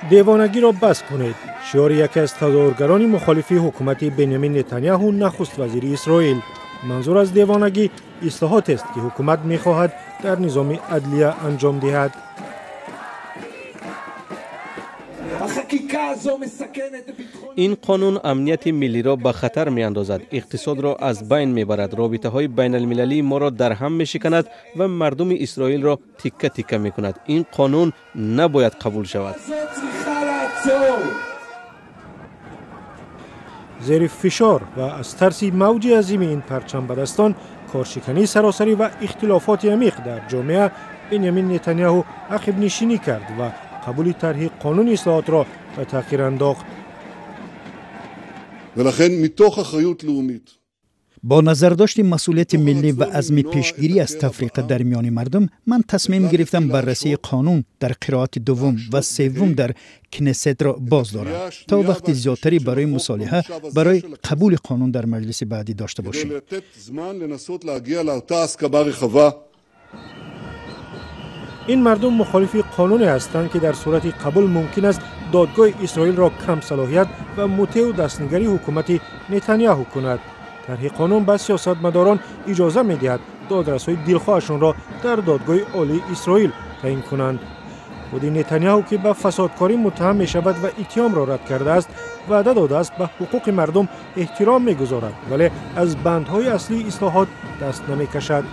دیوانگی را بس کنید. شعار یکی از تظاهرگران مخالف حکومت بنیامین نتانیاهو نخست وزیر اسرائیل. منظور از دیوانگی اصلاحات است که حکومت می‌خواهد در نظام عدلیه انجام دهد. این قانون امنیت ملی را به خطر می اندازد، اقتصاد را از بین می برد، رابطه های بین المللی ما را در هم می شکند و مردم اسرائیل را تکه تکه می کند. این قانون نباید قبول شود. زیر فشار و از ترس موج عظیم این پرچم بدستان، کارشکنی سراسری و اختلافات عمیق در جامعه، بنیامین نتانیاهو عقب نشینی کرد و قبول طرح قانون اصلاحات را به تأخیر انداخت. با نظرداشت مسئولیت ملی و عزم پیشگیری از تفریق در میان مردم، من تصمیم گرفتم بررسی قانون در قرائت دوم و سوم در کنست را باز دارم تا وقت زیادتری برای مصالحه برای قبول قانون در مجلس بعدی داشته باشیم. این مردم مخالف قانونی هستند که در صورت قبول ممکن است دادگاه اسرائیل را کم صلاحیت و مطیع و دستنگری حکومت نتانیاهو کند. طرح قانون به سیاستمداران اجازه می‌دهد دادرس‌های دلخواهشان را در دادگاه عالی اسرائیل تعیین کنند. خود نتانیاهو که به فسادکاری متهم می‌شود و اتهام را رد کرده است، وعده داده است به حقوق مردم احترام می‌گذارد، ولی از بندهای اصلی اصلاحات دست نمی‌کشد.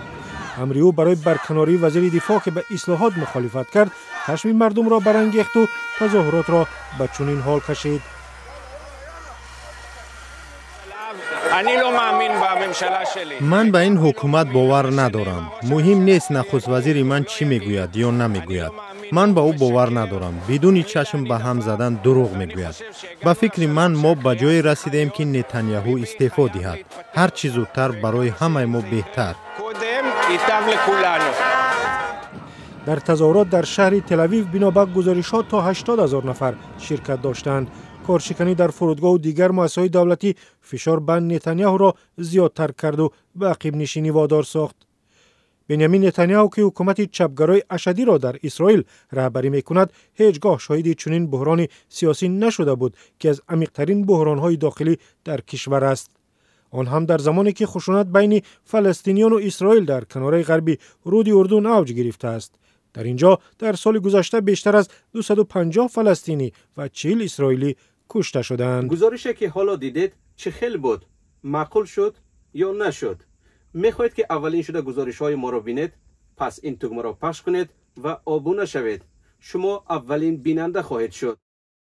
امر او برای برکناری وزیر دفاع که به اصلاحات مخالفت کرد، خشم مردم را برانگیخت و تظاهرات را به چنین حال کشید. من به این حکومت باور ندارم. مهم نیست نخست وزیر من چی میگوید یا نمیگوید. من با او باور ندارم. بدون چشم به هم زدن دروغ میگوید. با فکر من ما به جای رسیدیم که نتانیاهو استعفا دهد. هر چیز زودتر برای همه ما بهتر. در تظاهرات در شهر تل‌آویو بنابر گزارشات تا 80,000 نفر شرکت داشتند. کارشکنی در فرودگاه و دیگر مؤسسه‌های دولتی فشار بر نتانیاهو را زیادتر کرد و به عقب نشینی وادار ساخت. بنیامین نتانیاهو که حکومت چپگرای اشدی را در اسرائیل رهبری می‌کند، هیچگاه شاهد چنین بحران سیاسی نشده بود که از عمیق‌ترین بحران‌های داخلی در کشور است. آن هم در زمانی که خشونت بین فلسطینیان و اسرائیل در کناره غربی رود اردن اوج گرفته است. در اینجا در سال گذشته بیشتر از 250 فلسطینی و 40 اسرائیلی کشته شدند. گزارشی که حالا دیدید چه خیلی بود؟ معقول شد یا نشد؟ میخواهید که اولین شده گزارش‌های ما را بینید؟ پس این تگمه را پخش کنید و آبونه شوید. شما اولین بیننده خواهید شد.